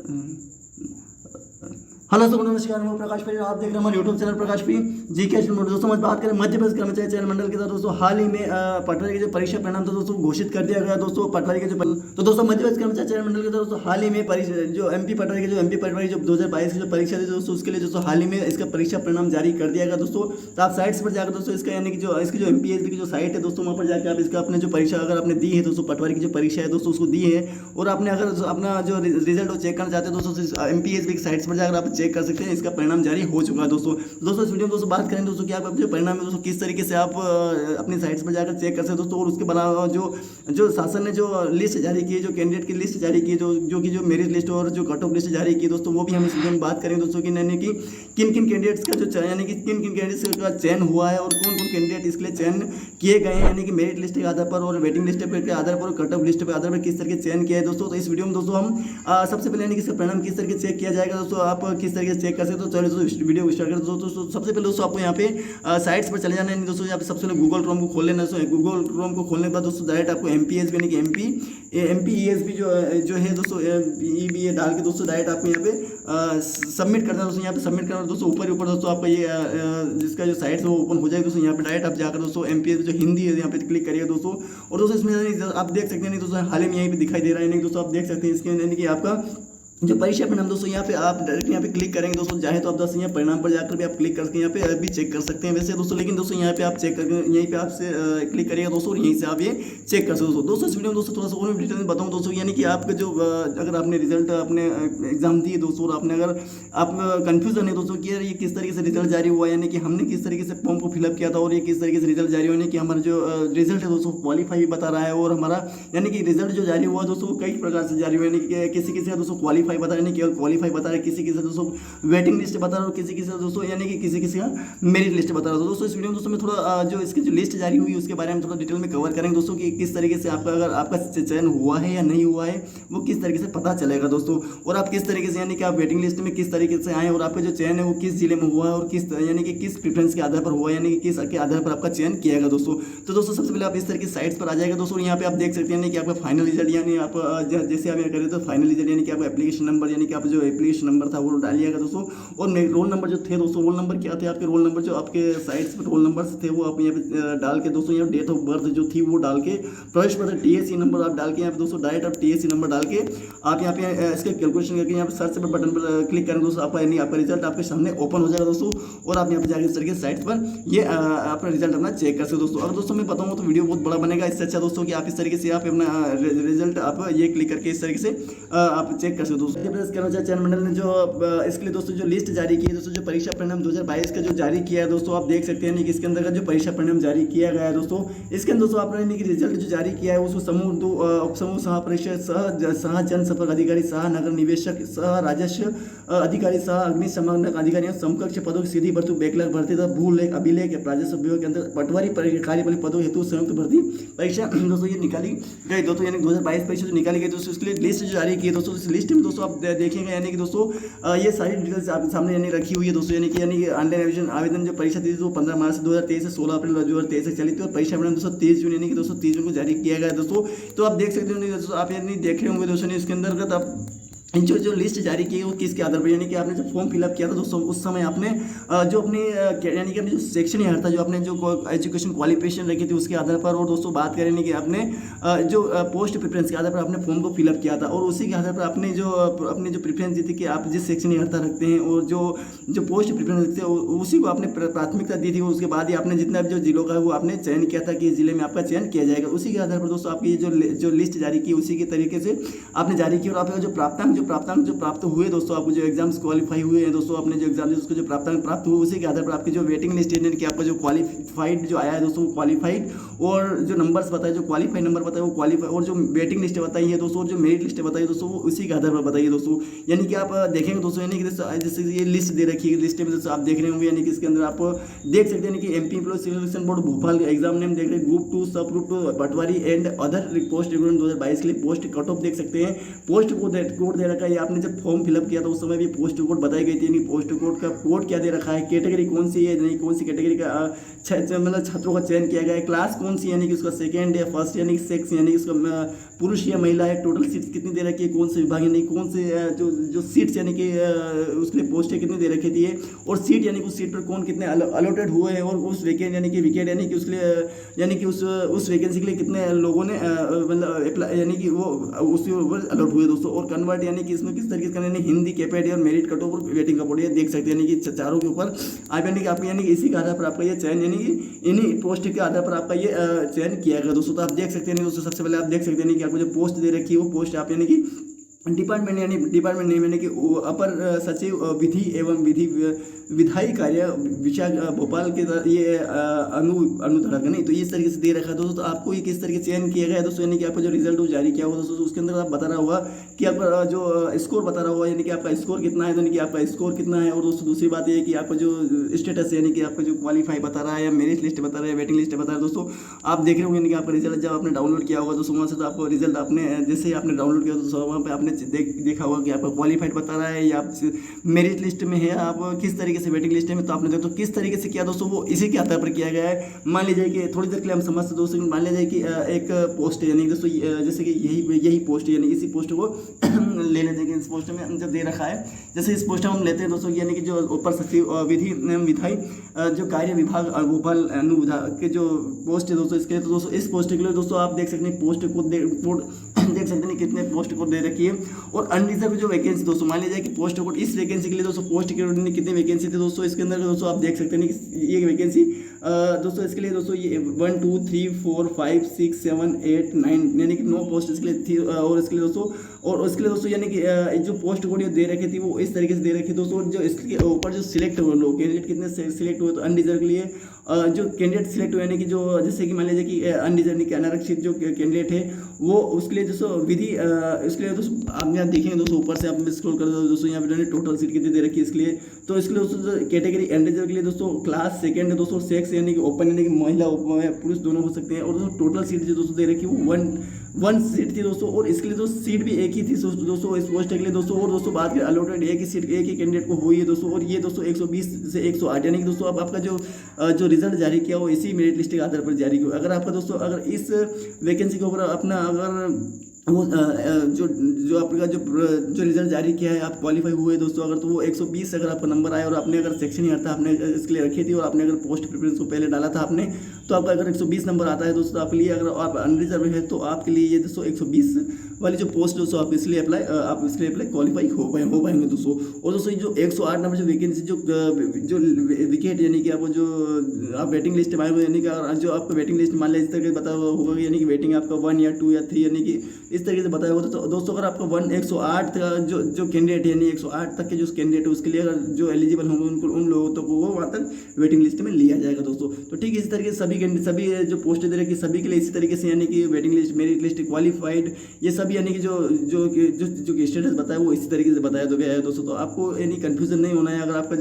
Hello दोस्तों, नमस्कार। मैं प्रकाश पी, आप देख रहे हैं हमारे यूट्यूब चैनल प्रकाश पी जी के। दोस्तों आज बात करें मध्य प्रदेश कर्मचारी चयन मंडल के साथ। दोस्तों हाल ही में पटवारी के जो परीक्षा परिणाम था दोस्तों घोषित कर दिया गया। दोस्तों पटवारी के जो तो दोस्तों मध्य प्रदेश कर्मचारी चयन मंडल के साथ दोस्तों हाल ही में जो एमपी पटवारी जो 2022 की जो परीक्षा थी दोस्तों, उसके लिए दोस्तों हाल ही में इसका परीक्षा परिणाम जारी कर दिया गया दोस्तों। तो आप साइट्स पर जाकर दोस्तों इसका यानी कि जो इसकी जो MPSB की जो साइट है दोस्तों, वहाँ पर जाकर आप इसका अपने जो परीक्षा अगर आपने दी है दोस्तों, पटवारी की जो परीक्षा है दोस्तों उसको दी है, और आपने अगर अपना जो रिजल्ट वो चेक करना चाहते हैं दोस्तों, MPSB की साइट्स पर जाकर आप चेक कर सकते हैं। इसका परिणाम जारी हो चुका है दोस्तों। इस वीडियो में दोस्तों बात करें दोस्तों कि आप जो परिणाम है दोस्तों किस तरीके से आप अपनी साइट्स पर जाकर चेक कर सकते हैं दोस्तों, और उसके अलावा जो शासन ने जो लिस्ट जारी की है, जो कैंडिडेट की लिस्ट जारी की है, जो मेरिट लिस्ट और जो कट ऑफ लिस्ट जारी की दोस्तों, वो भी हम इस वीडियो में बात करेंगे दोस्तों कि यानी कि किन किन कैंडिडेट्स का जो यानी कि किन किन कैंडिडेट्स का चयन हुआ है और कौन कौन कैंडिडेट इसके लिए चयन किए गए हैं, यानी कि मेरिट लिस्ट के आधार पर और वेटिंग लिस्ट के आधार पर और कट ऑफ लिस्ट के आधार पर किस तरह के चयन किया है दोस्तों। तो इस वीडियो में दोस्तों हम सबसे पहले यानी कि इसका परिणाम किस तरीके से चेक किया जाएगा दोस्तों, आप किस तरीके से चेक कर सकते हो। चलो दोस्तों वीडियो स्टार्ट करते हैं दोस्तों। सबसे पहले दोस्तों आपको यहाँ पे साइट्स पर चले जाना है दोस्तों। यहाँ पे सबसे पहले गूगल क्रोम को खोल लेना है। गूगल क्रोम को खोलने के बाद दोस्तों डायरेक्ट आपको MPSB यानी कि MPESB जो है दोस्तों EBA डाल के दोस्तों डायरेक्ट आपको यहाँ पे सबमिट करना है दोस्तों। यहाँ पे सबमिट करना दोस्तों ऊपर दोस्तों आपका ये जिसका जो साइट है वो ओपन हो जाएगा दोस्तों। यहाँ पे डायरेक्ट आप जाकर दोस्तों MPSB जो हिंदी है यहाँ पे क्लिक करिए दोस्तों। और दोस्तों इसमें आप देख सकते हैं दोस्तों हाल ही में यहीं पे दिखाई दे रहा है नहीं दोस्तों, आप देख सकते हैं इसके यानी कि आपका जो परीक्षा परिणाम दोस्तों यहाँ पे आप डायरेक्ट यहाँ पे क्लिक करेंगे दोस्तों। चाहे तो आप दोस्तों यहाँ परिणाम पर जाकर भी आप क्लिक करके यहाँ पे भी चेक कर सकते हैं वैसे दोस्तों, लेकिन दोस्तों यहाँ पे आप चेक करके यहीं पे आपसे क्लिक करिएगा दोस्तों, और यहीं से आप ये चेक कर सकते हो दोस्तों। इस वीडियो में दोस्तों थोड़ा सा और डिटेल में बताऊँ दोस्तों, यानी कि आपका जो अगर आपने रिजल्ट अपने एग्जाम दिए दोस्तों और आपने अगर आप कन्फ्यूजन है दोस्तों कि यार ये किस तरीके से रिजल्ट जारी हुआ, यानी कि हमने किस तरीके से फॉर्म को फिलअप किया था और ये किस तरीके से रिजल्ट जारी हुआ, कि हमारा जो रिजल्ट है दोस्तों क्वालिफाई बता रहा है, और हमारा यानी कि रिजल्ट जो जारी हुआ दोस्तों कई प्रकार से जारी हुआ, यानी कि किसी किसी का दोस्तों क्वालिफाई बता रहा है, केवल क्वालिफाई बता रहा है, किसी किसी दोस्तों वेटिंग लिस्ट बता रहा है, और किसी किसी दोस्तों यानी कि किसी किसी का मेरिट लिस्ट बता रहा है दोस्तों। इस वीडियो में दोस्तों मैं थोड़ा जो इसकी जो लिस्ट जारी हुई उसके बारे में थोड़ा डिटेल में कवर करेंगे दोस्तों, कि किस तरीके से आपका अगर आपका चयन हुआ है या नहीं हुआ है वो किस तरीके से पता चलेगा दोस्तों, और आप किस तरीके से यानी कि आप वेटिंग लिस्ट में किस तरीके से आए, और आपका जो चयन है वो किस जिले में हुआ है, और किस यानी कि किस प्रेफरेंस के आधार पर हुआ है, यानी कि किस के आधार पर आपका चयन किया गया दोस्तों। तो दोस्तों सबसे पहले आप इस तरह की साइट्स पर आ जाएगा दोस्तों, यहाँ पे आप देख सकते हैं कि आपका फाइनल रिजल्ट, यानी आप जैसे आप करें तो फाइनल रिजल्ट यानी कि आपका एप्लीकेशन नंबर, यानी कि आप जो एप्लीकेशन नंबर था वो डालिएगा दोस्तों, और रोल नंबर जो थे दोस्तों, रोल नंबर क्या थे आपके, रोल नंबर जो आपके साइट्स पर रोल नंबर थे वो आप यहाँ पे डाल के दोस्तों, यहाँ डेट ऑफ बर्थ जो थी वो डाल के, प्रवेश पत्र TSC नंबर आप डाल के यहाँ पे दोस्तों डायरेक्ट आप TSC नंबर डाल के आप यहाँ पे इसके कैलकुलेशन करके यहाँ पे सर्च पर बटन पर क्लिक करेंगे दोस्तों, आपका रिजल्ट आपके सामने ओपन हो जाएगा दोस्तों, और आप यहाँ पे जाकर इस तरीके साइट पर ये अपना रिजल्ट अपना चेक कर सकते दोस्तों। अगर दोस्तों मैं बताऊँ तो वीडियो बहुत बड़ा बनेगा, इससे अच्छा दोस्तों कि आप इस तरीके से आप अपना रिजल्ट आप ये क्लिक करके इस तरीके से आप चेक कर सकते दोस्तों। कर्मचारी चयन मंडल ने जो इसके लिए दोस्तों जो लिस्ट जारी की है दोस्तों, जो परीक्षा परिणाम 2022 का जो जारी किया है दोस्तों, आप देख सकते हैं कि इसके अंदर का जो परीक्षा परिणाम जारी किया गया है दोस्तों, इसके अंदर दोस्तों आपने कि रिजल्ट जो जारी किया है उसको समूह 2 उपसमूह सह परिषद सह जनसंपर्क अधिकारी सह नगर निवेशक सह राजस्व अधिकारी सह अग्निशमन अधिकारी समकक्ष पदों की सीधी भर्ती बैकलॉग भर्ती तथा भूलेख अभिलेख राजस्व विभाग के अंदर पटवारी कार्यपालिक पदों हेतु संयुक्त भर्ती परीक्षा दोस्तों ये निकाली गई दोस्तों, यानी 2022 परीक्षा जो निकाली गई दोस्तों, इसके लिए लिस्ट जो जारी की है दोस्तों। इस लिस्ट में दोस्तों आप देखेंगे यानी कि दोस्तों ये सारी डिटेल्स आपके सामने यानी रखी हुई है दोस्तों, यानी कि ऑनलाइन आवेदन जो परीक्षा थी वो 15 मार्च 2023 से 16 अप्रैल 2023 तक चली थी, और परीक्षा परिणाम दोस्तों 23 जून यानी कि दोस्तों 30 जून को जारी किया गया दोस्तों। तो आप देख सकते हो दोस्तों, आप यानी देख रहे होंगे दोस्तों इसके अंतर्गत आप जो लिस्ट जारी की है वो किसके आधार पर, यानी कि आपने जब फॉर्म फिलअप किया था दोस्तों उस समय आपने जो अपनी यानी कि अपनी जो सेक्शन ईयर था, जो आपने जो एजुकेशन क्वालिफिकेशन रखी थी उसके आधार पर, और दोस्तों बात करें कि आपने जो पोस्ट प्रेफरेंस के आधार पर आपने फॉर्म को फिलअप किया था, और उसी के आधार पर आपने जो प्रेफरेंस दी थी कि आप जिस सेक्शन ईयर रखते हैं, और जो पोस्ट प्रेफरेंस रखते हैं उसी को आपने प्राथमिकता दी थी। उसके बाद ही आपने जितना जो जिलों का है वो आपने चयन किया था कि इस जिले में आपका चयन किया जाएगा, उसी के आधार पर दोस्तों आपकी जो लिस्ट जारी की उसी के तरीके से आपने जारी की, और आपका जो प्राप्तांक जो प्राप्त हुए दोस्तों, आपको जो एग्जाम्स क्वालिफाई हुए हैं दोस्तों, अपने जो एग्जाम उसको जो प्राप्तांक प्राप्त हुए उसी के आधार पर आपकी जो वेटिंग लिस्ट है कि आपका जो क्वालिफाइड जो आया है दोस्तों, क्वालिफाइड और जो नंबर्स बताए, जो क्वालिफाइड नंबर बताए वो क्वालिफाई, और जो वेटिंग लिस्ट बताई है दोस्तों, और जो मेरिट लिस्ट बताई दोस्तों वो उसी के आधार पर बताइए दोस्तों। यानी कि आप देखेंगे दोस्तों, यानी कि जैसे ये लिस्ट दे रखी है, लिस्ट में दोस्तों आप देख रहे होंगे, यानी कि इसके अंदर आप देख सकते हैं कि MP employ selection board Bhopal exam name देख रहे हैं, group 2 sub group 2 patwari and other post recruitment 2022 के लिए पोस्ट कट ऑफ देख सकते हैं, पोस्ट कोड दे रखा है, आपने जब फॉर्म फिलअप किया था उस समय भी पोस्ट कोड बताई गई थी, पोस्ट कोड का कोड क्या दे रखा है, कैटेगरी कौन सी है, नहीं कौन सी कैटेगरी का मतलब छात्रों का चयन किया गया है, क्लास कौन सी यानी कि उसका सेकंड या फर्स्ट यानी कि सेक्स यानी कि उसका पुरुष या महिला है, टोटल सीट्स कितनी दे रखी है, कौन से विभाग यानी कौन से जो सीट्स यानी कि उसके लिए पोस्टें कितनी दे रखी थी, और सीट यानी कि उस सीट पर कौन कितने अलॉटेड हुए हैं, और उस वैकेंट यानी कि विकेट यानी कि उसके लिए यानी कि उस वैकेंसी के लिए कितने लोगों ने मतलब यानी कि वो उसके ऊपर अलॉट हुए दोस्तों। और कन्वर्ट यानी कि इसमें किस तरीके से करना है, हिंदी कैपेड और मेरिट कट ऑफ और वेटिंग कट, ये देख सकते हैं यानी कि चारों के ऊपर आप यानी कि आप यानी कि इसी के आधार पर आपका ये चयन यानी कि इन्हीं पोस्ट के आधार पर आपका ये चयन किया गया दोस्तों। तो आप देख सकते हैं दोस्तों, सबसे पहले आप देख सकते हैं कि आपको जो पोस्ट दे रखी है वो पोस्ट आप यानी कि डिपार्टमेंट नेम यानी कि अपर सचिव विधि एवं विधायी कार्य विशाख भोपाल के ये अनुधारक नहीं, तो इस तरीके से दे रखा है दोस्तों। तो आपको ये किस तरीके से चयन किया गया है दोस्तों, यानी कि आपका जो रिजल्ट वो जारी किया हुआ दोस्तों, उसके अंदर आप बता रहा होगा कि आपका जो स्कोर बता रहा होगा यानी कि आपका स्कोर कितना है, यानी कि आपका स्कोर कितना है। और दोस्तों दूसरी बात ये है कि आपका जो स्टेटस है यानी कि आपका जो क्वालिफाई बता रहा है या मेरिट लिस्ट बता रहा है, वेटिंग लिस्ट बता रहा है दोस्तों। आप देख रहे होंगे यानी कि आपका रिजल्ट जब आपने डाउनलोड किया होगा दोस्तों, वहाँ से तो आपको रिजल्ट आपने जैसे ही आपने डाउनलोड किया दोस्तों, वहाँ पर आपने देखा होगा कि आपका क्वालिफाइड बता रहा है या आप मेरिट लिस्ट में है, आप किस तरीके से वेटिंग लिस्ट में, तो आपने देखो किस तरीके से किया दोस्तों, वो इसी के आधार पर किया गया है। मान लीजिए कि थोड़ी देर के लिए हम समझते दोस्तों, मान लीजिए कि एक पोस्ट है यानी दोस्तों जैसे कि यही पोस्ट है, यानी इसी पोस्ट को ले लेते हैं। इस पोस्ट में जब दे रखा है, जैसे इस पोस्ट में हम लेते हैं दोस्तों यानी कि जो अपर सचिव विधि एवं विधायी जो कार्य विभाग भोपाल अनुविभाग के जो पोस्ट है दोस्तों, इसके लिए तो दोस्तों इस पोस्ट के लिए दोस्तों आप देख सकते हैं पोस्ट को देख सकते हैं कितने पोस्ट को दे रखी है। और अनरिजर्व जो वैकेंसी दोस्तों, मान लीजिए कि पोस्ट कोड इस वैकेंसी के लिए दोस्तों पोस्ट के कितनी वैकेंसी थी दोस्तों, इसके अंदर दोस्तों आप देख सकते हैं कि ये वैकेंसी दोस्तों इसके लिए दोस्तों ये 1 2 3 4 5 6 7 8 9 यानी कि 9 पोस्ट इसके लिए थी। और इसके लिए दोस्तों यानी कि जो पोस्ट कोड दे रखी थी वो इस तरीके से दे रखी दोस्तों। जो इसके ऊपर जो सिलेक्ट हुए लोग कैंडिडेट कितने सिलेक्ट हुए, तो अनरिजर्व के लिए जो कैंडिडेट सिलेक्ट हुए यानी कि जो जैसे कि मान लीजिए कि अनरिजर्व के अनारक्षित जो कैंडिडेट है वो उसके लिए दोस्तों विधि इसके लिए दोस्तों आप यहाँ देखेंगे दोस्तों, ऊपर से आप स्क्रॉल कर दो दोस्तों, यहाँ पे टोटल सीट कितनी दे रखी है इसके लिए। तो इसके लिए दोस्तों कैटेगरी अनरिजर्व के लिए दोस्तों क्लास सेकंड है दोस्तों, सेक्स यानी कि ओपन यानी कि महिला पुरुष दोनों हो सकते हैं। और दोस्तों टोटल सीट जो दोस्तों दे रखी है वो 1 सीट थी दोस्तों, और इसके लिए दोस्तों सीट भी एक ही थी दोस्तों इस पोस्ट के लिए दोस्तों। और दोस्तों बात करें अलॉटेड एक ही सीट एक ही कैंडिडेट को हुई है दोस्तों, और ये दोस्तों 120 से 108 यानी कि दोस्तों अब आपका जो रिजल्ट जारी किया वो इसी मेरिट लिस्ट के आधार पर जारी किया। अगर आपका दोस्तों अगर इस वैकेंसी के ऊपर अपना अगर वो जो आपका जो रिजल्ट जारी किया है आप क्वालिफाई हुए दोस्तों, अगर तो वो 120 से अगर आपका नंबर आया और आपने अगर सेक्शन ही आता आपने इसके लिए रखी थी और आपने अगर पोस्ट प्रेफरेंस को पहले डाला था आपने, तो आपका अगर 120 नंबर आता है दोस्तों आपके लिए, अगर आप अनरिजर्व है तो आपके लिए ये दोस्तों 120 वाली जो पोस्ट दोस्तों आप इसलिए अप्लाई क्वालिफाई हो पाएंगे दोस्तों। और दोस्तों जो 108 नंबर जो वैकेंसी जो विकेट यानी कि आपको जो आप वेटिंग लिस्ट में आए हुए यानी कि जो आपको वेटिंग लिस्ट मान लीजिए इस तरह बता होगा यानी कि वेटिंग आपका 1 या 2 या 3 यानी कि इस तरीके से बताया होता। तो दोस्तों अगर आपका 108 का जो कैंडिडेट है यानी 108 तक के जो कैंडिडेट है उसके लिए अगर जो एलिजिबल होंगे उनको उन लोगों तक वो वहाँ तक वेटिंग लिस्ट में लिया जाएगा दोस्तों। तो ठीक है, इसी तरीके से सभी जो पोस्ट दे रखी सभी के लिए इसी तरीके से यानी कि waiting list merit list qualified ये सभी यानी कि जो स्टेटस बताया वो इसी तरीके से बताया तो गया है दोस्तों। तो आपको यानी कन्फ्यूजन नहीं होना है। अगर आपका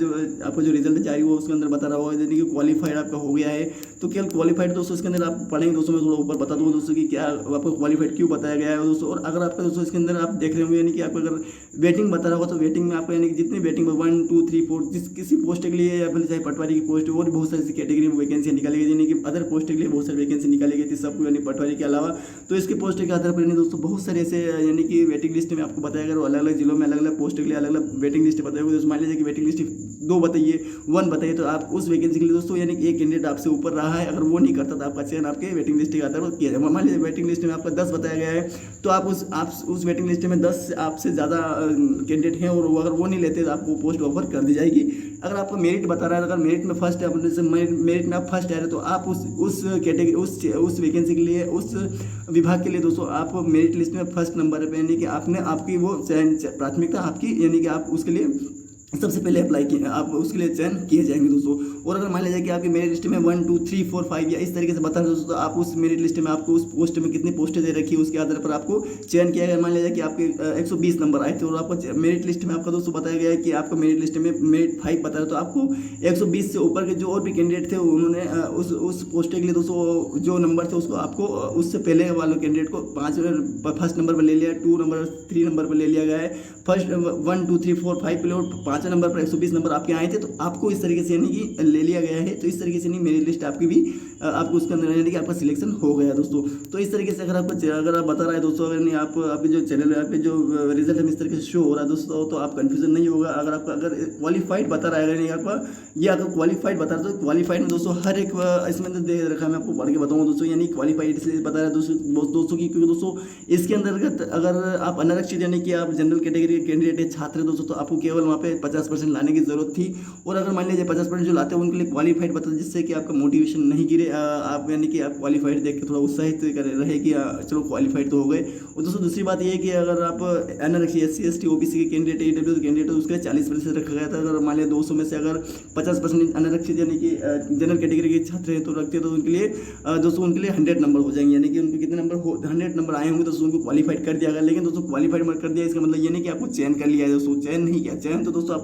जो रिजल्ट जारी हुआ उसके अंदर बता रहा होगा यानी कि क्वालिफाइड आपका हो गया है, तो केवल क्वालिफाइड दोस्तों इसके अंदर आप पढ़ेंगे दोस्तों, मैं थोड़ा ऊपर बता दूँगा दोस्तों कि क्या आपको क्वालिफाइड क्यों बताया गया है दोस्तों। और अगर आपका दोस्तों इसके अंदर आप देख रहे होंगे यानी कि आपको अगर वेटिंग बता रहा होगा तो वेटिंग में आपको यानी कि जितनी वेटिंग में 1 2 3 4 किसी पोस्ट के लिए या फिर चाहे पटवारी की पोस्ट और भी बहुत सारी कैटेगरी में वैकेंसी निकाली गई यानी कि अदर पोस्ट के लिए बहुत सारी वैकेंसी निकाली गई थी सबको यानी पटवारी के अलावा। तो इसके पोस्ट के आधार पर यानी दोस्तों बहुत सारे ऐसे यानी कि वेटिंग लिस्ट में आपको बताया गया, अलग अलग जिलों में अलग अलग पोस्ट के लिए अलग अलग वेटिंग लिस्ट बताई हुई। मान लीजिए कि वेटिंग लिस्ट 2 बताइए 1 बताइए, तो आप उस वैकेंसी के लिए दोस्तों यानी कि एक कैंडिडेट आपसे ऊपर रहा है, अगर वो नहीं करता तो आपका चयन आपके वेटिंग लिस्ट के आधार पर किया जाएगा। मान लीजिए वेटिंग लिस्ट में आपका 10 बताया गया है, तो आप उस वेटिंग लिस्ट में 10 आपसे ज़्यादा कैंडिडेट हैं और अगर वो नहीं लेते तो आपको पोस्ट ऑफर कर दी जाएगी। अगर आपको मेरिट बता रहा है, अगर मेरिट में फर्स्ट है, अपने से मेरिट में आप फर्स्ट आ रहे तो आप उस कैटेगरी उस वैकेंसी के लिए उस विभाग के लिए दोस्तों आप मेरिट लिस्ट में फर्स्ट नंबर पे यानी कि आपकी वो प्राथमिकता आपकी यानी कि आप उसके लिए सबसे पहले अप्लाई किए आप उसके लिए चयन किए जाएंगे दोस्तों। और अगर मान लीजिए कि आपकी मेरिट लिस्ट में 1 2 3 4 5 या इस तरीके से बता रहे दोस्तों, तो आप उस मेरिट लिस्ट में आपको उस पोस्ट में कितनी पोस्टें दे रखी है उसके आधार पर आपको चयन किया गया। मान लीजिए कि आपके 120 नंबर आए थे और आपको मेरिट लिस्ट में आपका दोस्तों बताया गया है कि आपका मेरिट लिस्ट में मेरिट 5 बता रहा है, तो आपको 120 से ऊपर के जो और भी कैंडिडेट थे उन्होंने उस पोस्ट के लिए दोस्तों जो नंबर थे उसको आपको उससे पहले वाले कैंडिडेट को फर्स्ट नंबर पर ले लिया, 2 नंबर 3 नंबर पर ले लिया गया है। फर्स्ट 1 2 3 4 5 पे और 5 5वें नंबर पर 120 नंबर आपके आए थे, तो आपको इस तरीके से यानी कि ले लिया गया है। तो इस तरीके से नहीं मेरिट लिस्ट आपकी भी आपको उसके अंदर यानी कि आपका सिलेक्शन हो गया दोस्तों। तो इस तरीके से अगर आप बता रहा है दोस्तों, अगर नहीं आप आपके जो चैनल पे जो रिजल्ट है इस तरीके से शो हो रहा है दोस्तों, तो आप कंफ्यूजन नहीं होगा। अगर आपका अगर क्वालिफाइड बता रहा है, अगर नहीं आपका ये अगर क्वालिफाइड बता रहा है, तो क्वालिफाइड में दोस्तों हर एक इसमें तो दे रखा है, मैं आपको पढ़ के बताऊँगा दोस्तों। यानी क्वालिफाइड इसलिए बता रहा है दोस्तों की, क्योंकि दोस्तों इसके अंतर्गत अगर आप अनारक्षित यानी कि आप जनरल कैटेगरी के कैंडिडेट है, छात्र है दोस्तों, तो आपको केवल वहाँ पे 50% लाने की जरूरत थी। और अगर मान लीजिए 50% जो लाते हैं उनके लिए क्वालिफाइड बता, जिससे कि आपका मोटिवेशन नहीं गिरे, आप यानी कि आप क्वालिफाइड देख के थोड़ा उत्साहित रहे कि चलो क्वालिफाइड तो हो गए। और दोस्तों दूसरी बात ये है कि अगर आप अनारक्षित SC ST OBC के कैंडिडेट EW के कैंडिडेट, तो उसके लिए 40% रखा गया था। अगर मान लिया 200 में से अगर 50% अनारक्षित यानी कि जनरल कैटेगरी के छात्र हैं तो रखते हैं, तो उनके लिए दोस्तों उनके लिए 100 नंबर हो जाएंगे, यानी कि उनको कितने नंबर 100 नंबर आए होंगे, दोस्तों उनको क्वालिफाइड कर दिया गया। लेकिन दोस्तों क्वालिफाइड कर दिया इसका मतलब ये नहीं कि आपको चयन कर लिया है दोस्तों, चयन नहीं किया। चयन तो दोस्तों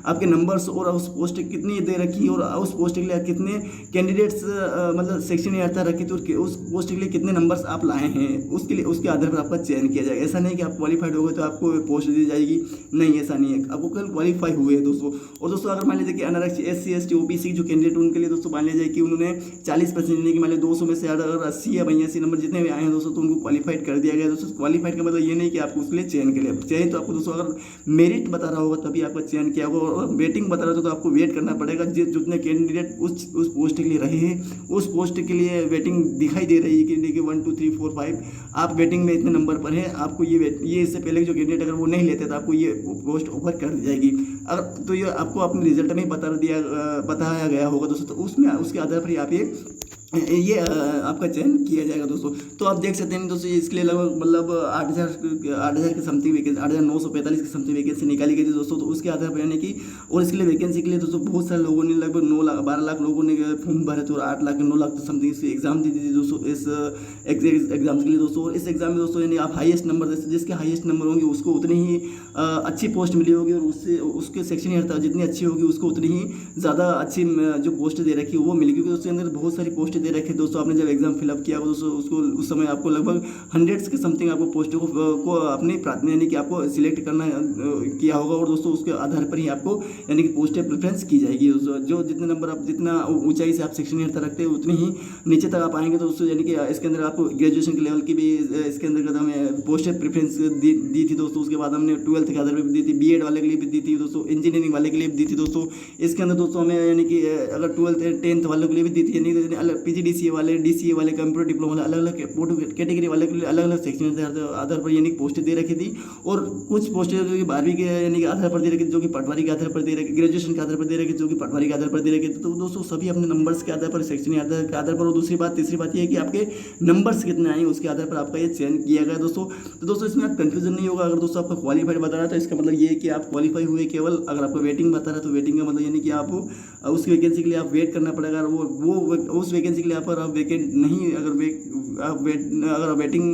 आपके नंबर्स और उस पोस्ट कितनी दे रखी और उस पोस्ट के लिए कितने कैंडिडेट्स मतलब सेक्शन यार्ता रखी, तो उस पोस्ट के लिए कितने नंबर्स आप लाए हैं उसके लिए, उसके आधार पर आपका चयन किया जाएगा। ऐसा नहीं कि आप क्वालिफाइड हो गए तो आपको पोस्ट दी जाएगी, नहीं ऐसा नहीं है, आपको कल क्वालिफाई हुए हैं दोस्तों। और दोस्तों अगर मान लीजिए कि अनारक्षित SC ST OBC जो कैंडिडेट उनके लिए दोस्तों मान लीजिए कि उन्होंने 40% यानी कि मान लीजिए 200 में से अगर 80 या 82 नंबर जितने भी आए हैं दोस्तों, तो उनको क्वालिफाइड कर दिया गया दोस्तों। क्वालिफाइड का मतलब ये नहीं कि आपको उसके लिए चयन के लिए चयन, तो आपको दोस्तों अगर मेरिट बता रहा होगा तभी आपका चयन किया होगा, और वेटिंग बता रहा होगा तो आपको वेट करना पड़ेगा। जितने कैंडिडेट उस पोस्ट के लिए रहे हैं, उस पोस्ट के लिए वेटिंग दिखाई दे रही है कि देखिए 1 2 3 4 5 आप वेटिंग में इतने नंबर पर है, आपको ये इससे पहले जो कैंडिडेट अगर वो नहीं लेते तो आपको ये पोस्ट ऑफर कर दी जाएगी। अगर तो ये आपको अपने रिजल्ट में बताया गया होगा दोस्तों, तो उसमें उसके आधार पर आप ये आपका चयन किया जाएगा दोस्तों। तो आप देख सकते हैं दोस्तों, इसके लिए लगभग मतलब 8,000 के समथिंग वैकेंसी, 8,945 की समथिंग वैकेंसी निकाली गई थी दोस्तों। तो उसके आधार पर यानी कि और इसके लिए वैकेंसी के लिए दोस्तों बहुत सारे लोगों ने लगभग 12 लाख लोगों ने फॉर्म भरे थे, और 8 लाख 9 लाख समथिंग इसकी एग्जाम दी थी दोस्तों, इस एग्जाम के लिए दोस्तों। और इस एग्जाम में दोस्तों यानी आप हाईएस्ट नंबर, जिसके हाईएस्ट नंबर होंगे उसको उतनी ही अच्छी पोस्ट मिली होगी, और उसके सेक्शन यार्ता जितनी अच्छी होगी उसको उतनी ही ज़्यादा अच्छी जो पोस्ट दे रखी है वो मिली, क्योंकि उसके अंदर बहुत सारी पोस्ट दे रखे दोस्तों। आपने जब एग्जाम फिलअप किया दोस्तों, उसको उस समय आपको लगभग 100 के समथिंग आपको पोस्टों को अपनी प्राथमिक यानी कि आपको सिलेक्ट करना किया होगा, और दोस्तों उसके आधार पर ही आपको यानी कि पोस्टें प्रेफरेंस की जाएगी दोस्तों। जो जितने नंबर आप जितना ऊंचाई से आप सेक्शन यार्ता रखते हैं उतनी ही नीचे तक आप आएंगे दोस्तों, यानी कि इसके अंदर आपको ग्रेजुएशन के लेवल की भी इसके अंदर हमें पोस्टें प्रेफरेंस दी थी दोस्तों। उसके बाद हमने 12th के आधार पर भी दी थी, BEd वाले के लिए भी दी थी दोस्तों, इंजीनियरिंग वाले के लिए भी दी थी दोस्तों। इसके अंदर दोस्तों हमें यानी कि अगर 12th 10th वालों के लिए भी दी थी, यानी अलग PGDCA वाले, DCA वाले, कंप्यूटर डिप्लोमा वाले, अलग अलग कैटेगरी वाले के लिए अलग अलग सेक्शन के आधार पर यानी पोस्टें दे रखी थी। और कुछ पोस्टें जो कि 12वीं के यानी कि आधार पर दे रखी थी, जो कि पटवारी के आधार पर दे रखी, ग्रेजुएशन के आधार पर दे रखी, जो कि पटवारी के आधार पर दे रखी थी। तो दोस्तों सभी अपने नंबर्स के आधार पर, सेक्शन के आधार पर, और तीसरी बात ये है कि आपके नंबर्स कितने आए उसके आधार पर आपका ये चयन किया गया दोस्तों। तो दोस्तों इसमें आप कंफ्यूजन नहीं होगा। अगर दोस्तों आपका क्वालिफाइड बता रहा है तो इसका मतलब ये है कि आप क्वालिफाई हुए। केवल अगर आपको वेटिंग बता रहा है तो वेटिंग का मतलब यानी कि आप उस वैकेंसी के लिए आप वेट करना पड़ेगा। वो उस वैकेंसी के लिए आप वेकेंट नहीं, अगर वेटिंग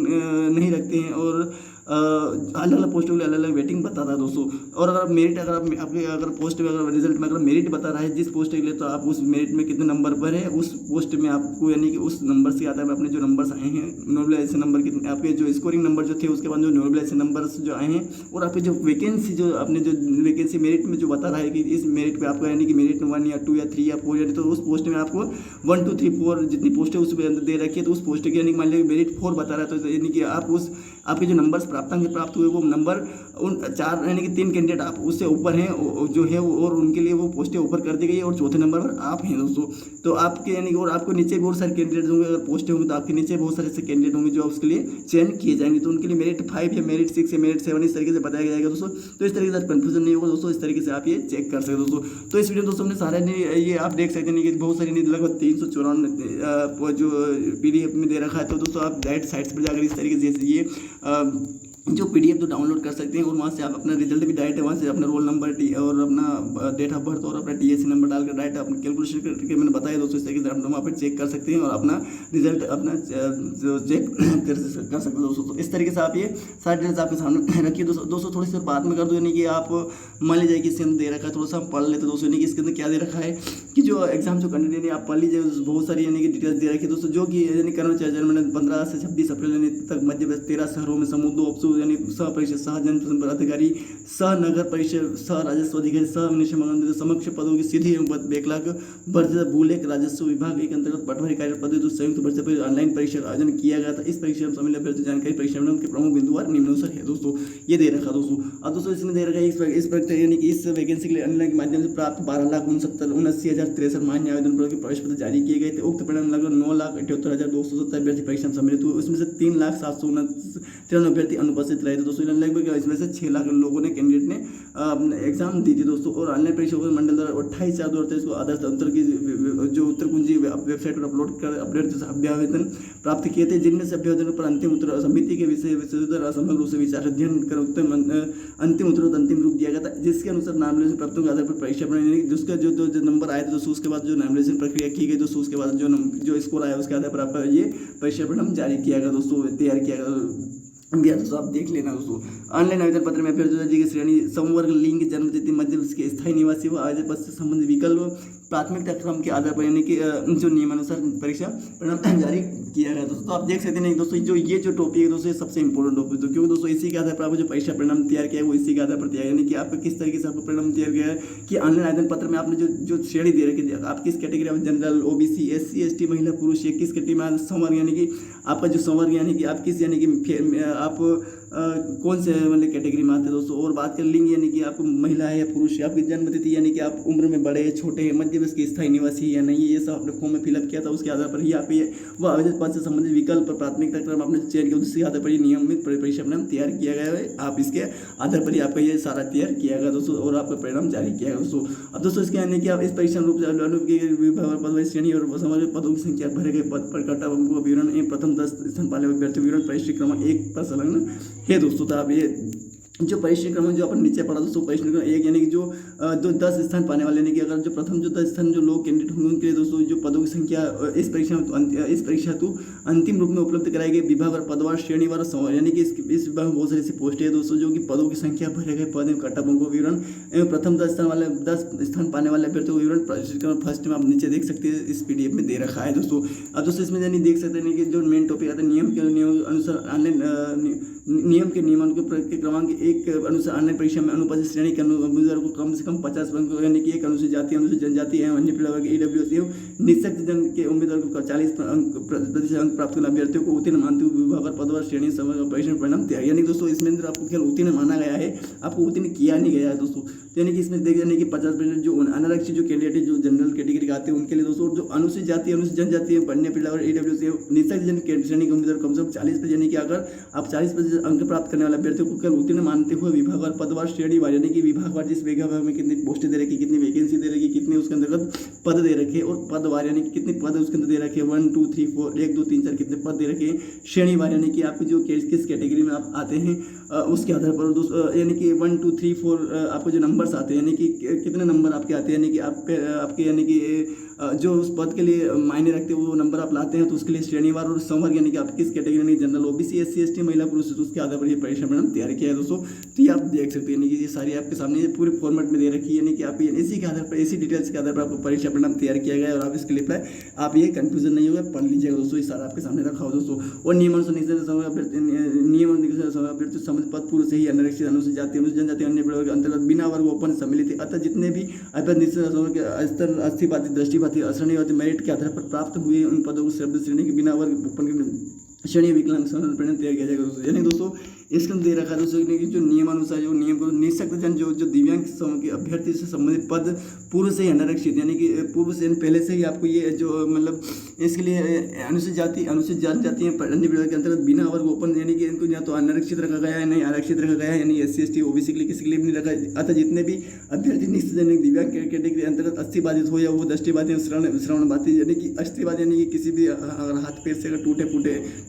नहीं रखते हैं, और अलग अलग पोस्टों के लिए अलग अलग वेटिंग बताता है दोस्तों। और अगर मेरिट अगर पोस्ट में अगर रिजल्ट में अगर मेरिट बता रहा है जिस पोस्ट के लिए, तो आप उस मेरिट में कितने नंबर पर है उस पोस्ट में आपको यानी कि उस नंबर से आता है अपने जो नंबर्स आए हैं, नॉर्मलाइजेशन नंबर कितने आपके जो स्कोरिंग नंबर जो थे, उसके बाद जो नॉर्मलाइजेशन नंबर्स जो आए हैं, और आपके जो वैकेंसी जो आपने जो वैकेंसी मेरिट में जो बता रहा है कि इस मेरिट पर आपका यानी कि मेरिट 1 या 2 या 3 या 4 यानी तो उस पोस्ट में आपको 1 2 3 4 जितनी पोस्टें उस दे रखी है, तो उस पोस्ट की यानी मान लीजिए मेरिट 4 बता रहा है, तो यानी कि आप उस आपके जो नंबर्स प्राप्त हुए वो नंबर उन 4 यानी कि 3 कैंडिडेट आप उससे ऊपर हैं जो है, और उनके लिए वो पोस्टें ऊपर कर दी गई है, और चौथे नंबर पर आप हैं दोस्तों। तो आपके यानी कि और आपको नीचे बहुत सारे कैंडिडेट होंगे, अगर पोस्टें होंगी तो आपके नीचे बहुत सारे ऐसे कैंडिडेट होंगे जो उसके लिए चयन किए जाएंगे, तो उनके लिए मेरिट 5 या मेरिट 6 या मेरिट 7 इस तरीके से बताया जाएगा दोस्तों। तो इस तरीके से कंफ्यूजन नहीं होगा दोस्तों, इस तरीके से आप ये चेक कर सकते हो दोस्तों। तो इस वीडियो दोस्तों हमने सारे ये आप देख सकते हैं कि बहुत सारी लगभग 394 जो PDF में दे रखा है। तो दोस्तों आप डायरेक्ट साइट्स पर जाकर इस तरीके से ये जो PDF तो डाउनलोड कर सकते हैं, और वहाँ से आप अपना रिजल्ट भी डायरेक्ट वहाँ से अपना रोल नंबर और अपना डेट ऑफ बर्थ और अपना TSC नंबर डालकर डायरेक्ट अपना कैलकुलेशन करके मैंने बताया दोस्तों, इस तरीके से आप वहाँ पर चेक कर सकते हैं और अपना रिजल्ट अपना चेक कर सकते हैं दोस्तों। तो इस तरीके से आप ये सारे डिटेल्स आपके सामने रखिए दोस्तों। थोड़ी सी बात में कर दो, यानी कि आप मान लीजिए कि इसके अंदर दे रखा है, थोड़ा सा हम पढ़ लेते दोस्तों। यानी कि इसके अंदर क्या दे रखा है कि जो एग्जाम जो कंडक्ट यानी आप पढ़ लीजिए, बहुत सारी यानी कि डिटेल्स दे रखी है दोस्तों, जो कि यानी कर्मचारी जनगणना 15 से 26 अप्रैल तक मध्य प्रदेश 13 शहरों में समूह 2 दोस्तों, यानी सह परिषद, सह जनसंपर्क अधिकारी, सह नगर परिषद, सह राजस्व अधिकारी, सह निशम समक्ष पदों की सीधी बैकलॉग भर्ती भूलेख राजस्व विभाग एक अंतर्गत पटवारी कार्य पद संयुक्त भर्ती पर ऑनलाइन परीक्षा का आयोजन किया गया था। इस परीक्षा में शामिल अभ्यर्थी जानकारी परीक्षा में उनके प्रमुख बिंदु और निम्नानुसार है दोस्तों। ये दे रखा दोस्तों। अब दोस्तों इसमें दे रखा है इस परीक्षा यानी कि इस वैकेंसी के लिए ऑनलाइन के माध्यम से प्राप्त 12,69,063 मान्य आवेदन पत्रों के प्रवेश पत्र जारी किए गए थे। उक्त परिणाम लगभग 9,78,270 अभ्यर्थी परीक्षा में सम्मिलित हुए। उसमें से 3,793 अभ्यर्थी अनुपस्थित रहे थे दोस्तों। लगभग इसमें से 6 लाख लोगों ने कैंडिडेट ने एग्जाम दी थी दोस्तों। और ऑनलाइन परीक्षा मंडल द्वारा 28/4/2023 को आदर्श उत्तर की जो उत्तर कुंजी वेबसाइट पर अपलोड कर अभ्यावेदन प्राप्त किए थे, जिनमें से अभ्यावेदन पर अंतिम उत्तर समिति के विषय समग्र रूप से विचार अध्ययन कर उत्तर अंतिम उत्तर अंतिम रूप दिया गया था, जिसके अनुसार नामिनेशन प्राप्तों के आधार पर परीक्षा प्रणाली जिसका जो नंबर आए थे दोस्तों, उसके बाद जो नामिनेशन प्रक्रिया की गई दोस्तों, उसके बाद जो स्कोर आया उसके आधार पर आपका ये परीक्षा परिणाम जारी किया गया दोस्तों, तैयार किया गया दोस्तों। आप देख लेना दोस्तों। ऑनलाइन आवेदन पत्र में अभ्यर्थी की श्रेणी, संवर्ग, लिंग, जन्मतिथि, मध्य के स्थायी निवासी व आवेदन पत्र से संबंधित विकल्प प्राथमिकता क्रम के आधार पर यानी कि जो नियमानुसार परीक्षा परिणाम जारी किया गया दोस्तों। आप देख सकते हैं दोस्तों, ये जो टॉपिक है दोस्तों सबसे इंपॉर्टेंट टॉपिक है, क्योंकि दोस्तों इसी के आधार पर आपको जो परीक्षा परिणाम तैयार किया है वो इसी के आधार पर तैयार, यानी कि आपका किस तरीके से आपको परिणाम तैयार किया है कि ऑनलाइन आवेदन पत्र में आपने जो श्रेणी दे रखी है, आप किस कैटेगरी में, जनरल, ओबीसी, एससी, एसटी, महिला, पुरुष, या किस कैटेगरी में संवर्ग, यानी कि आपका जो संवर्ग यानी कि आप किस यानी कि आप कौन से मतलब कैटेगरी में आते हैं दोस्तों। और बात करें लिंग यानी कि आप महिला है या पुरुष है, आपकी जन्मतिथि यानी कि आप उम्र में बड़े छोटे हैं, मध्य वयस्क के स्थायी निवासी या नहीं, ये सब आपने फॉर्म में फिलअप किया था, उसके आधार पर ही आप ये वह आवेदन पत्र से संबंधित विकल्प प्राथमिकता क्रम आपने चयन किया, उसके आधार पर ही नियमित परीक्षा परिणाम तैयार किया गया है। आप इसके आधार पर ही आपका ये सारा तैयार किया गया दोस्तों और आपका परिणाम जारी किया गया दोस्तों। अब दोस्तों इसके यानी कि आप इस परीक्षा रूप से विभाग पद श्रेणी और समाज पदों की संख्या, भरे गए पद पर कटा विवरण, प्रथम 10 स्थान पाने वाले अभ्यर्थी विवरण परीक्षा क्रमांक 1 पर संलग्न है दोस्तों। तो आप ये जो परीक्षा क्रम जो अपन नीचे पढ़ा दोस्तों, परीक्षा क्रम 1 यानी कि जो 10 स्थान पाने वाले, यानी कि अगर जो प्रथम जो 10 स्थान जो लोग कैंडिडेट होंगे उनके लिए दोस्तों जो पदों की संख्या इस परीक्षा हेतु अंतिम रूप में उपलब्ध कराई गई विभागवार, पदवार, श्रेणीवार, यानी कि इस विभाग में बहुत सारी ऐसी पोस्ट है दोस्तों जो कि पदों की संख्या, भरे गए पद एवं कटा अंकों विवरण एवं प्रथम 10 स्थान पाने वाले अभ्यर्थियों को विवरण परीक्षा क्रम फर्स्ट में आप नीचे देख सकते हैं, इस PDF में दे रखा है दोस्तों। अब दोस्तों इसमें यानी देख सकते हैं कि जो मेन टॉपिक आता है नियम के अनुसार ऑनलाइन नियम के नियमन के क्रमांक 1 अनुसार ऑनलाइन परीक्षा में अनुपस्थित श्रेणी के उम्मीदवार को कम से कम 50 अंक यानी कि एक अनुसूचित जाति, अनुसूचित जनजाति एवं अन्य पिछड़ा वर्ग EWS एवं निःशक्त जन के उम्मीदवार को 40% अंक प्राप्त करने अभ्यर्थियों को उत्तीर्ण मानते हुए विभाग पदवार श्रेणी परीक्षा परिणाम तैयार, यानी दोस्तों इसमें अंदर आपको केवल उत्तीर्ण माना गया है, आपको उत्तीर्ण किया नहीं गया है दोस्तों। यानी कि इसमें देख यानी कि 50% जो अनारक्षित जो कैंडिडेट जो जनरल कैटेगरी के आते हैं उनके लिए दोस्तों, जो अनुसूचित जाति, अनुसूचित जनजाति, अन्य पिछड़ा वर्ग EWS निःशक्त जन श्रेणी के उम्मीदवार कम से कम 40%, यानी कि अगर आप 40% अंक प्राप्त करने वाले अभ्यर्थियों को केवल उत्तीर्ण मानते हुए विभागवार, पदवार, श्रेणीवार, यानी कि विभागवार जिस विभाग में कितनी पोस्टें दे रखी, कितनी वैकेंसी दे रखी, कितने उसके अंतर्गत पद दे रखे, और पदवार यानी कि कितने पद उसके अंदर दे रखे, 1 2 3 4 1 2 3 4 कितने पद दे रखे, श्रेणीवार यानी कि आपको जो किस कैटेगरी में आप आते हैं उसके आधार पर यानी कि 1 2 3 4 आपको जो नंबर्स आते हैं, यानी कि कितने नंबर आपके आते हैं, यानी कि आपके यानी कि जो उस पद के लिए मायने रखते हैं वो नंबर आप लाते हैं, तो उसके लिए श्रेणीवार और संवर्ग यानी कि आप किस कैटेगरी में, जनरल, ओबीसी, एससी, एसटी, महिला, पुरुष, तो उसके आधार पर ये परीक्षा परिणाम तैयार किया है दोस्तों। तो ये आप देख सकते हैं, यानी कि ये सारी आपके सामने पूरे फॉर्मेट में दे रखी है, यानी कि आप इसी के आधार पर, इसी डिटेल्स के आधार पर आपको परीक्षा परिणाम तैयार किया गया है। और आप इसके लिए आप ये कंफ्यूजन नहीं होगा, पढ़ लीजिएगा दोस्तों, ये सारा आपके सामने रखा हो दोस्तों। और नियमानुसार अभ्यर्थी संबंधित पद पूर्व से ही अनारक्षित, अनुसूचित जाति, अनुसूचित जनजाति, अन्य वर्ग अंतर्गत बिना वर्ग ओपन सम्मिलित है, अतः जितने भी अभ्यर्थी स्तर अस्थिपाती, दृष्टिपाती, अश्रेणीवादी मेरिट के आधार पर प्राप्त हुए उन पदों को शब्द श्रेणी के बिना वर्ग ओपन श्रेणी विकलांग परिणाम तैयार किया जाएगा दोस्तों। यानी दोस्तों इसके अंदर दे रखा है दोस्तों कि जो नियमानुसार जो नियम को निःशक्त जन जो दिव्यांग के अभ्यर्थी से संबंधित पद पूर्व से ही अनारक्षित, यानी कि पूर्व से पहले से ही आपको ये जो मतलब इसके लिए अनुसूचित जाति, अनुसूचित जनजाति अन्य विभाग के अंतर्गत बिना वर्ग ओपन, यानी कि इनको या तो अनारक्षित रखा गया है, नहीं आरक्षित रखा गया है, यानी SC ST OBC के लिए किसी के लिए भी नहीं रखा है। अतः जितने भी अभ्यर्थी निःशक्त जन दिव्यांग कैटेगरी के अंतर्गत अस्थिबाधित हो या वो दृष्टिबाधित, श्रवण बाधित, यानी कि अस्थिबाधित यानी कि किसी भी अगर हाथ पैर से अगर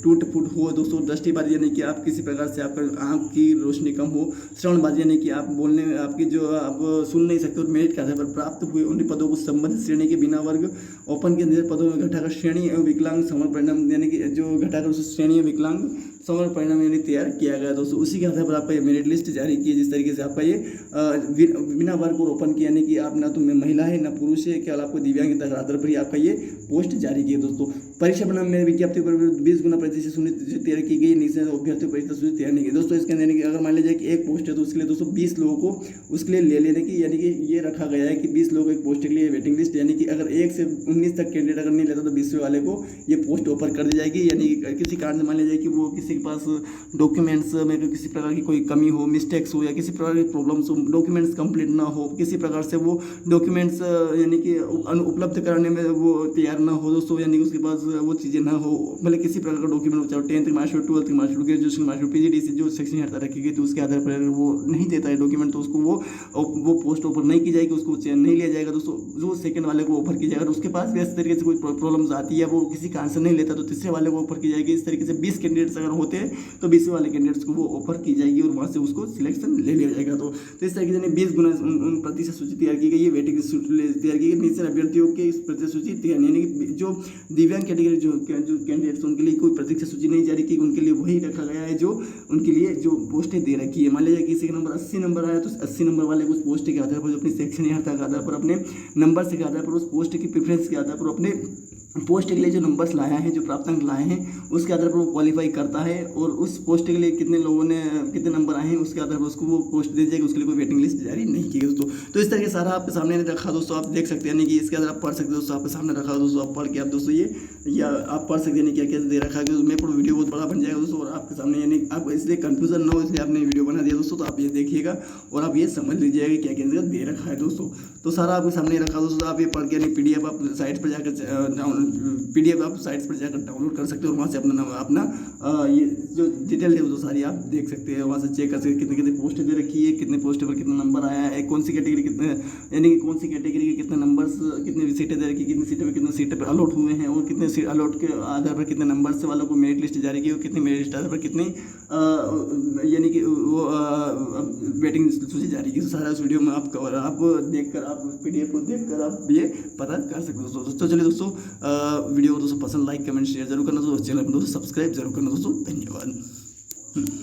टूट फूट हो दोस्तों, दृष्टिबाधित यानी कि आप किसी प्रकार से आपका आँख की रोशनी कम हो, श्रवणबाजी यानी कि आप बोलने में आपकी जो आप सुन नहीं सकते और मेरिट के आधार पर प्राप्त हुए उन पदों को संबंधित श्रेणी के बिना वर्ग ओपन के अंदर पदों में घटाकर श्रेणी एवं विकलांग समर परिणाम, यानी कि जो घटाकर उस श्रेणी एवं विकलांग समर परिणाम यानी तैयार किया गया दोस्तों। उसी के आधार पर आपका ये मेरिट लिस्ट जारी की है, जिस तरीके से आपका ये बिना वर्ग और ओपन किया, यानी कि आप ना तो महिला है ना पुरुष है, केवल आपको दिव्यांग के आधार पर ही आपका ये पोस्ट जारी की है दोस्तों। परीक्षा परिणाम में विज्ञप्ति पर 20 गुना प्रतिशत सुनिश्चित तैयार की गई, नीचे अभ्यर्थियों परीक्षा सूची तैयार नहीं की। दोस्तों इसके अंदर अगर मान लीजिए कि एक पोस्ट है तो उसके लिए दोस्तों 20 लोगों को उसके लिए ले लेने की, यानी कि ये रखा गया है कि 20 लोगों एक पोस्ट के लिए वेटिंग लिस्ट, यानी कि अगर 1 से 19 तक कैंडिडेट अगर नहीं लेता तो 20वें वाले को ये पोस्ट ऑफर कर दी जाएगी। यानी किसी कारण से मान लीजिए कि वो किसी के पास डॉक्यूमेंट्स में किसी प्रकार की कोई कमी हो, मिस्टेक्स हो या किसी प्रकार की प्रॉब्लम्स हो, डॉक्यूमेंट्स कंप्लीट ना हो, किसी प्रकार से वो डॉक्यूमेंट्स यानी कि उपलब्ध कराने में वो तैयार ना हो दोस्तों, यानी कि उसके पास वो चीज़ें ना हो, मतलब किसी प्रकार का डॉक्यूमेंट हो, चाहे 10th marksheet, 12th marksheet, graduation marksheet, PGDC जो सेक्शन हटा रखी गई तो उसके आधार पर अगर वो नहीं देता है डॉक्यूमेंट तो उसको वो पोस्ट ऑफर नहीं की जाएगी, उसको चयन नहीं लिया जाएगा दोस्तों। जो सेकंड वाले को ऑफर की जाएगा तो उसके पास भी इस तरीके से कोई प्रॉब्लम्स आती है, वो किसी कारण से नहीं लेता तो तीसरे वाले को ऑफर की जाएगी। इस तरीके से 20 कैंडिडेट्स अगर होते हैं तो 20वें वाले कैंडिडेट्स को वो ऑफर की जाएगी और वहाँ से उसको सिलेक्शन ले लिया जाएगा। तो इस तरीके से 20 गुना उन प्रतिशत सूची तैयार की गई है, वेटिंग तैयार की गई, नीचे अभ्यर्थियों के इस प्रतिशत सूची तैयार, यानी कि जो दिव्यांग कैटेगरी जो कैंडिडेट्स उनके लिए कोई प्रतिशत सूची नहीं जारी की, उनके लिए वही रखा गया है जो उनके लिए जो पोस्टें दे रखी है। मान लीजिए किसी का नंबर 80 नंबर आया तो 80 नंबर वाले को उस पोस्ट के आधार पर, जो अपनी सेक्शन अर्हता के आधार पर, अपने नंबर के आधार पर, उस पोस्ट की प्रेफरेंस के आधार पर, अपने पोस्ट के लिए जो नंबर्स लाया है, जो प्राप्तांक लाए हैं उसके आधार पर वो क्वालिफाई करता है और उस पोस्ट के लिए कितने लोगों ने कितने नंबर आए हैं उसके आधार पर उसको वो पोस्ट दे जाएगी, उसके लिए कोई वेटिंग लिस्ट जारी नहीं की गई दोस्तों। तो इस तरह के सारा आपके सामने रखा दोस्तों, आप देख सकते हैं, यानी कि इसके अंदर आप पढ़ सकते हो दोस्तों, आपके सामने रखा दोस्तों, आप पढ़ के आप दोस्तों ये या आप पढ़ सकते हैं क्या क्या दे रखा है। मैं पूरा वीडियो बहुत बड़ा बन जाएगा दोस्तों और आपके सामने, यानी आप इसलिए कन्फ्यूजन ना हो इसलिए आपने वीडियो बना दिया दोस्तों। तो आप ये देखिएगा और आप ये समझ लीजिएगा क्या क्या दे रखा है दोस्तों। तो सारा आपके सामने रखा दोस्तों, तो आप ये पढ़ के यानी PDF आप साइट पर जाकर PDF आप साइट्स पर जाकर डाउनलोड कर सकते हो और वहाँ से अपना ये जो डिटेल है वो तो सारी आप देख सकते हैं, वहाँ से चेक कर सकते हैं कितने कितने पोस्ट दे रखी है, कितने पोस्ट पर कितना नंबर आया है, कौन सी कैटेगरी कितने, यानी कि कौन सी कैटेगरी के कितने नंबर्स, कितनी सीटें दे रखी, कितनी सीटें पर कितने सीटें पर अलॉट हुए हैं और कितने सीट अलॉट के आधार पर कितने नंबर से वालों को मेरिट लिस्ट जारी की और कितनी मेरिट लिस्ट आधार पर कितनी यानी कि वो वेटिंग सूची जारी की। तो सारा उस वीडियो में आप देखकर आप PDF को देखकर आप ये पता कर सकते हो दोस्तों। चलिए दोस्तों वीडियो को दोस्तों पसंद, लाइक, कमेंट, शेयर जरूर करना दोस्तों, चैनल को दोस्तों सब्सक्राइब जरूर करना दोस्तों। धन्यवाद।